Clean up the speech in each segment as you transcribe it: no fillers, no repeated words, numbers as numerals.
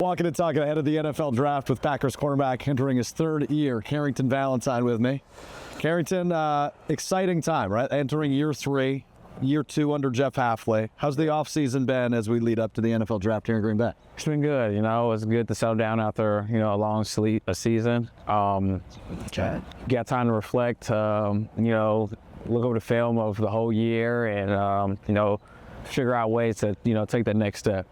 Walking and talking ahead of the NFL draft with Packers cornerback entering his third year, Carrington Valentine with me. Carrington, exciting time, right? Entering year 3, year 2 under Jeff Hafley. How's the offseason been as we lead up to the NFL draft here in Green Bay? It's been good. You know, it's good to settle down after, a long season. Got time to reflect, look over the film of the whole year and, figure out ways to, take that next step.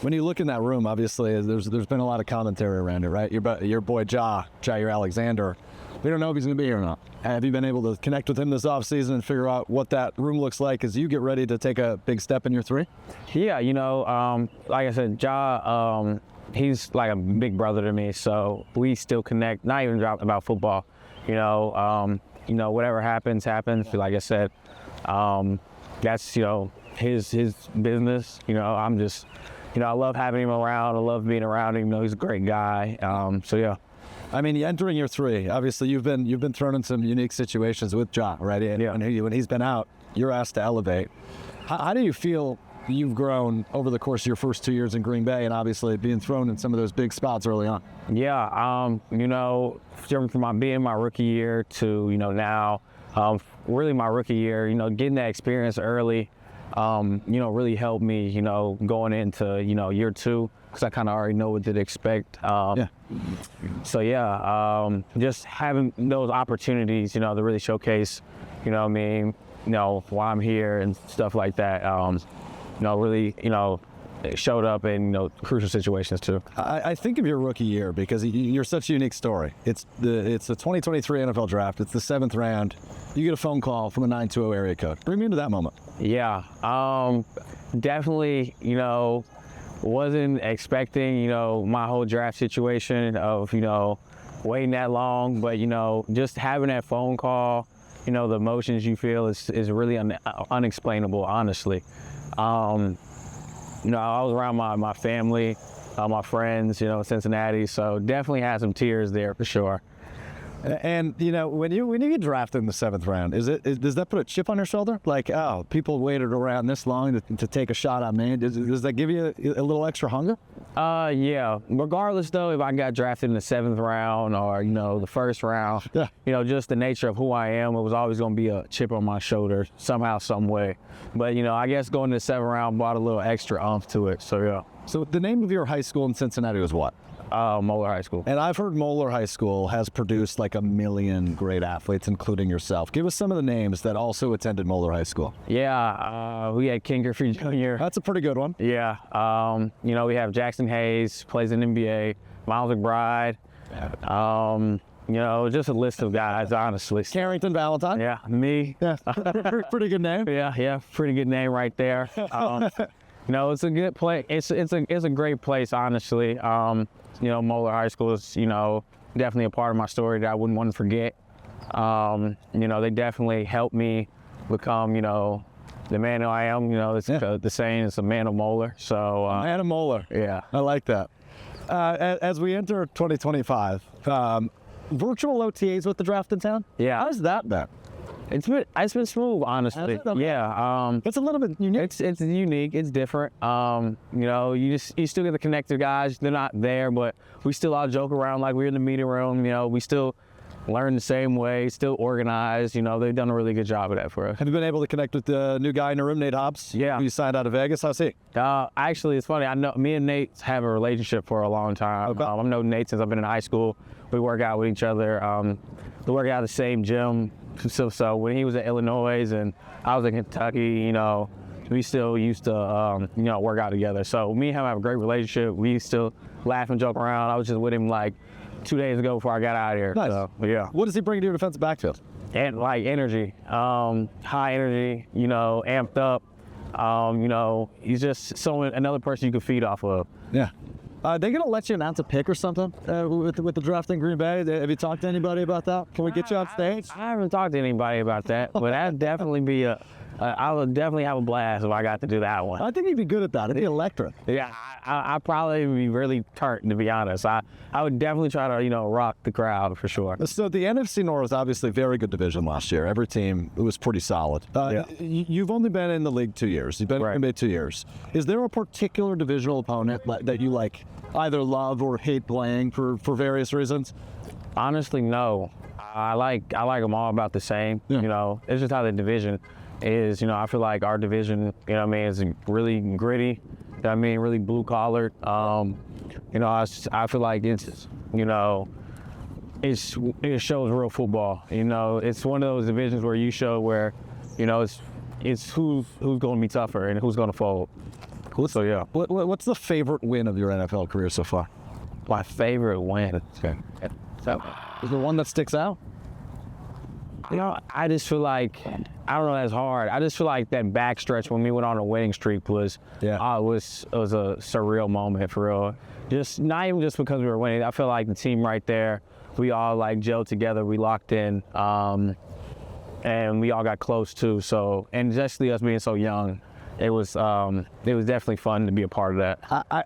When you look in that room, obviously, there's been a lot of commentary around it, right? Your boy Jaire Alexander, we don't know if he's going to be here or not. Have you been able to connect with him this offseason and figure out what that room looks like as you get ready to take a big step in year 3? Yeah, like I said, he's like a big brother to me, so we still connect, not even about football. Whatever happens. Like I said, that's, his business. I'm just, I love having him around. I love being around him. He's a great guy. So yeah. I mean, entering year 3, obviously you've been thrown in some unique situations with Ja, right? And yeah. When he's been out, you're asked to elevate. How do you feel you've grown over the course of your first 2 years in Green Bay, and obviously being thrown in some of those big spots early on? Yeah, from being my rookie year to now, really my rookie year, getting that experience early. Really helped me, going into, year 2, because I kind of already know what to expect. So yeah, just having those opportunities, to really showcase, why I'm here and stuff like that. Really, it showed up in crucial situations too. I think of your rookie year because you're such a unique story. It's the 2023 NFL draft. It's the 7th round. You get a phone call from a 920 area code. Bring me into that moment. Yeah, definitely. Wasn't expecting my whole draft situation of waiting that long, but just having that phone call, the emotions you feel is really unexplainable, honestly. I was around my family, my friends, Cincinnati, so definitely had some tears there for sure. And when you get drafted in the 7th round, does that put a chip on your shoulder? Like, oh, people waited around this long to take a shot on me. Does that give you a little extra hunger? Yeah. Regardless, though, if I got drafted in the 7th round or the 1st round, yeah. Just the nature of who I am, it was always going to be a chip on my shoulder somehow, some way. But I guess going to the 7th round brought a little extra oomph to it. So yeah. So the name of your high school in Cincinnati was what? Moeller High School. And I've heard Moeller High School has produced like 1 million great athletes, including yourself. Give us some of the names that also attended Moeller High School. Yeah, we had King Griffey Jr. That's a pretty good one. Yeah, we have Jackson Hayes, plays in NBA, Miles McBride, just a list of guys, honestly. Carrington Valentine. Yeah, me. Yeah, pretty good name. Yeah, pretty good name right there. It's a good place. It's a great place, honestly. Moeller High School is, definitely a part of my story that I wouldn't want to forget. They definitely helped me become, the man who I am. It's the saying, it's a man of Moeller. So man of Moeller. Yeah, I like that. As we enter 2025, virtual OTAs with the draft in town. Yeah, how's that been? It's been smooth, honestly. Okay. Yeah, it's a little bit unique. It's unique. It's different. You still get to connect to guys. They're not there, but we still all joke around like we're in the meeting room. We still learn the same way. Still organized. They've done a really good job of that for us. Have you been able to connect with the new guy in the room, Nate Hobbs? Yeah. Who you signed out of Vegas? How's he? Actually, it's funny. I know me and Nate have a relationship for a long time. Okay. I've known Nate since I've been in high school. We work out with each other. We work out at the same gym. So when he was at Illinois and I was in Kentucky, we still used to, work out together. So me and him have a great relationship. We still laugh and joke around. I was just with him like 2 days ago before I got out of here. Nice. So, yeah. What does he bring to your defensive backfield? And like energy, high energy, amped up. He's just another person you can feed off of. Yeah. They gonna let you announce a pick or something with the draft in Green Bay? Have you talked to anybody about that? Can we get you on stage? I haven't talked to anybody about that, but that'd definitely be I would definitely have a blast if I got to do that one. I think you'd be good at that. It'd be electric. Yeah, I probably would be really turned, to be honest. I would definitely try to, rock the crowd for sure. So the NFC North is obviously a very good division last year. Every team was pretty solid. You've only been in the league 2 years. You've been in the NBA 2 years. Is there a particular divisional opponent that you either love or hate playing for various reasons? Honestly, no. I like them all about the same. Yeah. It's just how the division is. I feel like our division, is really gritty. Really blue collar. I feel like it's, it shows real football. It's one of those divisions where you show where, it's who's going to be tougher and who's going to fold. So yeah. What's the favorite win of your NFL career so far? My favorite win. Okay. So, is there one that sticks out? I just feel like, I don't know, that's hard. I just feel like that backstretch when we went on a winning streak was a surreal moment for real. Just not even just because we were winning. I feel like the team right there, we all gelled together, we locked in, and we all got close too. So, and especially us being so young, it was definitely fun to be a part of that.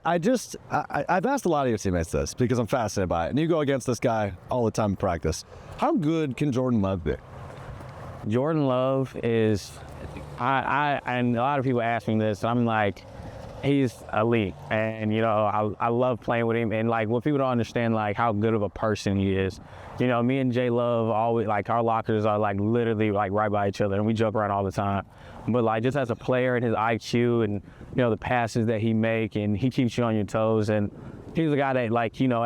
I've asked a lot of your teammates this because I'm fascinated by it. And you go against this guy all the time in practice. How good can Jordan Love be? Jordan Love is, and a lot of people ask me this, and I'm like, he's elite. And, I love playing with him. And when people don't understand how good of a person he is, me and Jay Love always, our lockers are literally right by each other, and we joke around all the time. But just as a player and his IQ and, the passes that he make, and he keeps you on your toes, and he's a guy that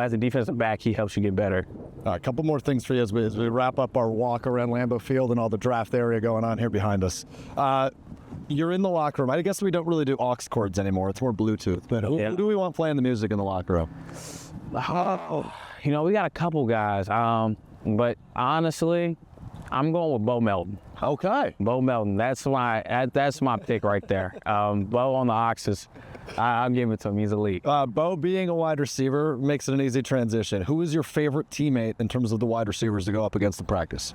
as a defensive back, he helps you get better. All right, a couple more things for you as we wrap up our walk around Lambeau Field and all the draft area going on here behind us. You're in the locker room. I guess we don't really do aux cords anymore. It's more Bluetooth. But who do we want playing the music in the locker room? We got a couple guys. But honestly, I'm going with Bo Melton. Okay. Bo Melton. That's my pick right there. Bo on the Oxes. I'll give it to him. He's elite. Bo being a wide receiver makes it an easy transition. Who is your favorite teammate in terms of the wide receivers to go up against the practice?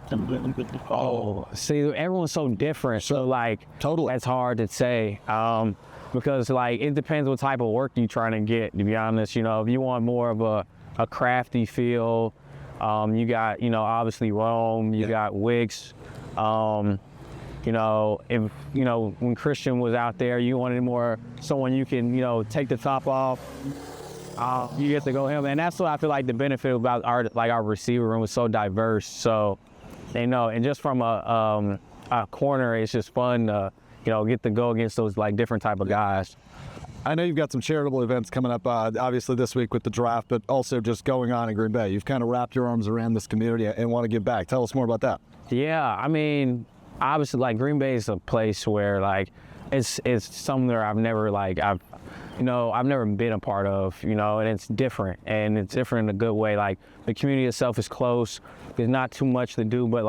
Oh, see, everyone's so different. So totally, that's hard to say. Because it depends what type of work you're trying to get. To be honest, if you want more of a crafty feel, you got obviously Rome. You got Wicks. If when Christian was out there, you wanted more someone you can take the top off. You get to go him, and that's what I feel like the benefit about our receiver room was so diverse. So, and just from a corner, it's just fun to get to go against those different type of guys. I know you've got some charitable events coming up, obviously this week with the draft, but also just going on in Green Bay. You've kind of wrapped your arms around this community and want to give back. Tell us more about that. Yeah, obviously, Green Bay is a place where it's somewhere I've never I've never been a part of, and it's different, and it's different in a good way. The community itself is close. There's not too much to do, but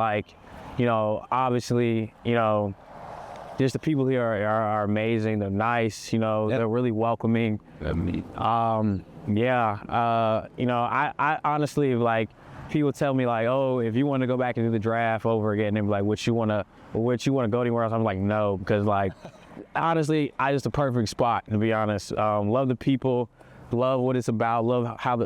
obviously, just the people here are amazing. They're nice, they're really welcoming. I honestly, people tell me oh, if you want to go back and do the draft over again, they're like, would you want to go anywhere else? I'm like, no, because honestly, it's the perfect spot, to be honest. Love the people, love what it's about, love how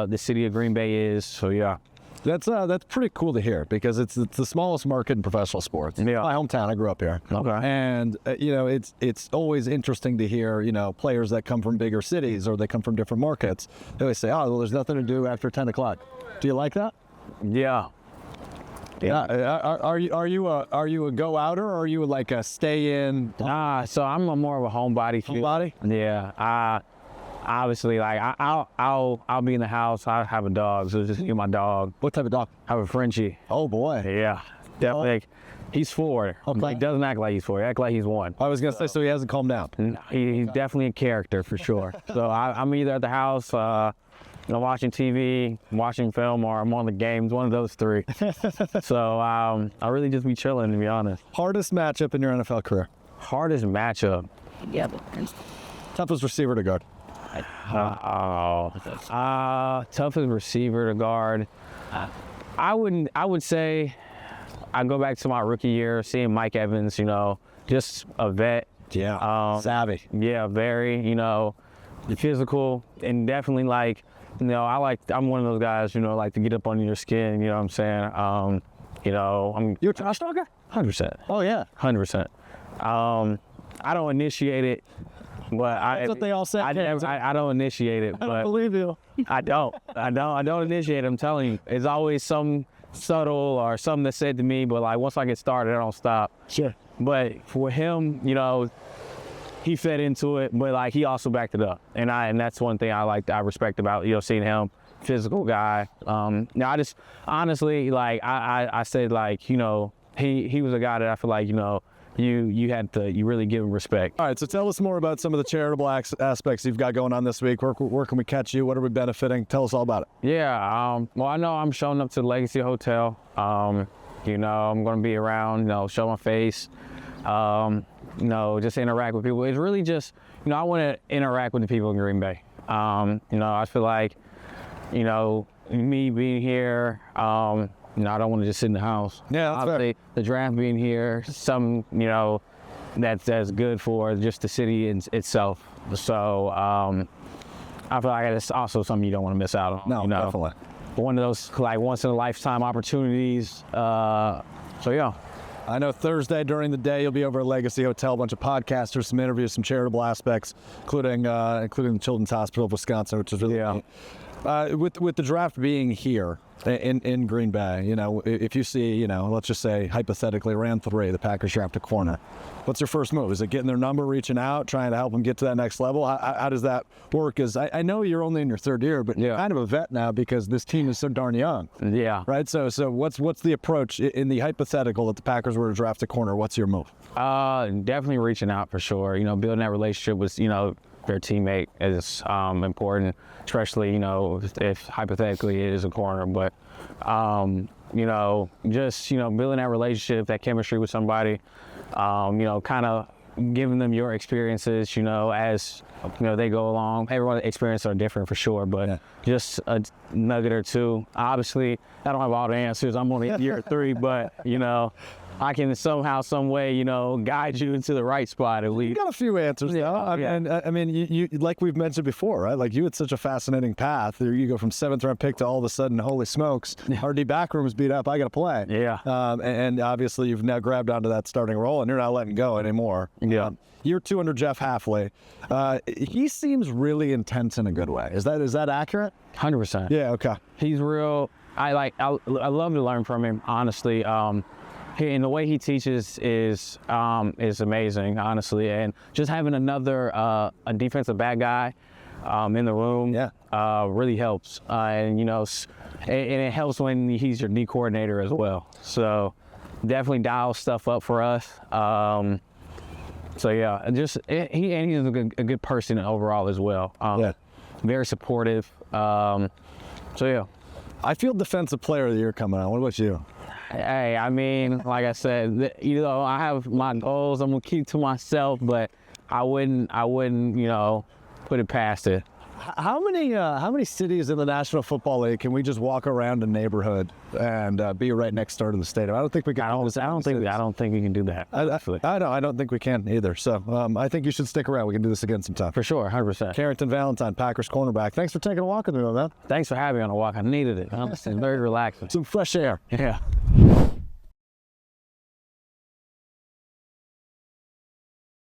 the city of Green Bay is. So yeah. That's pretty cool to hear because it's the smallest market in professional sports. Yeah. My hometown, I grew up here. Okay. And it's always interesting to hear players that come from bigger cities or they come from different markets. They always say, oh, well, there's nothing to do after 10 o'clock. Do you like that? Yeah. Are you a go outer or are you a stay in? So I'm more of a homebody. Homebody? Yeah. Obviously, I'll be in the house. I have a dog, so just get my dog. What type of dog? I have a Frenchie. Oh boy. Yeah, definitely. He's 4. Okay. He doesn't act like he's 4. He acts like he's 1. I was gonna say, so he hasn't calmed down. He's definitely a character for sure. So I'm either at the house, watching TV, watching film, or I'm on the games. One of those 3. So I really just be chilling, to be honest. Hardest matchup in your NFL career? Hardest matchup. Yeah. Toughest receiver to guard? Toughest receiver to guard. I would say I go back to my rookie year, seeing Mike Evans, just a vet. Yeah. Savvy. Yeah, very, physical, and definitely like, I'm one of those guys, like to get up under your skin, you know what I'm saying? You're a trash talker? 100%. Oh, yeah. 100%. I don't initiate it, but That's what they all say. I don't initiate it, I don't but believe you. I don't initiate it. I'm telling you, it's always some subtle or something that's said to me, but like once I get started, I don't stop. Sure. But for him, he fed into it, but like he also backed it up, and that's one thing I respect about seeing him, physical guy. Now I just honestly I said he was a guy that I feel like you really give him respect. All right, so tell us more about some of the charitable aspects you've got going on this week. Where can we catch you? What are we benefiting? Tell us all about it. Yeah, well, I know I'm showing up to the Legacy Hotel. I'm going to be around, show my face, just interact with people. It's really just, I want to interact with the people in Green Bay. I feel like, me being here, I don't want to just sit in the house. Yeah, that's obviously, fair. The draft being here, that's good for just the city itself. So I feel like it's also something you don't want to miss out on. No, definitely. One of those once in a lifetime opportunities. So yeah. I know Thursday during the day you'll be over at Legacy Hotel, a bunch of podcasters, some interviews, some charitable aspects, including the Children's Hospital of Wisconsin, which is really neat. With the draft being here in Green Bay, if you see, let's just say hypothetically round 3, the Packers draft a corner, what's your first move? Is it getting their number, reaching out, trying to help them get to that next level? How does that work? Because I know you're only in your 3rd year, but you're kind of a vet now because this team is so darn young. Yeah. Right. So what's the approach in the hypothetical that the Packers were to draft a corner? What's your move? Definitely reaching out for sure. Building that relationship with their teammate is important, especially if hypothetically it is a corner. But just building that relationship, that chemistry with somebody, kind of giving them your experiences, as they go along. Everyone's experiences are different for sure, but just a nugget or two. Obviously, I don't have all the answers. I'm only year 3, but I can somehow, some way, guide you into the right spot at least. You got a few answers, and I mean, you like we've mentioned before, right? Like you had such a fascinating path. There you go from 7th round pick to all of a sudden, holy smokes, RD backroom is beat up. I got to play. Yeah. And obviously you've now grabbed onto that starting role, and you're not letting go anymore. Yeah. Year 2 under Jeff Hafley. He seems really intense in a good way. Is that accurate? 100%. Yeah. Okay. He's real. I love to learn from him, honestly. And the way he teaches is amazing, honestly. And just having another a defensive back guy in the room really helps. And it helps when he's your D coordinator as well. So definitely dial stuff up for us. So yeah, he's a good person overall as well. Very supportive. So yeah. I feel Defensive Player of the Year coming on. What about you? Hey, I mean, like I said, I have my goals. I'm gonna keep to myself, but I wouldn't, put it past it. How many cities in the National Football League can we just walk around a neighborhood and be right next door to the stadium? I don't think we can. I don't think we can do that. I don't think we can either. So I think you should stick around. We can do this again sometime. For sure, 100%. Carrington Valentine, Packers cornerback. Thanks for taking a walk with me, man. Thanks for having me on a walk. I needed it. It's very relaxing. Some fresh air. Yeah.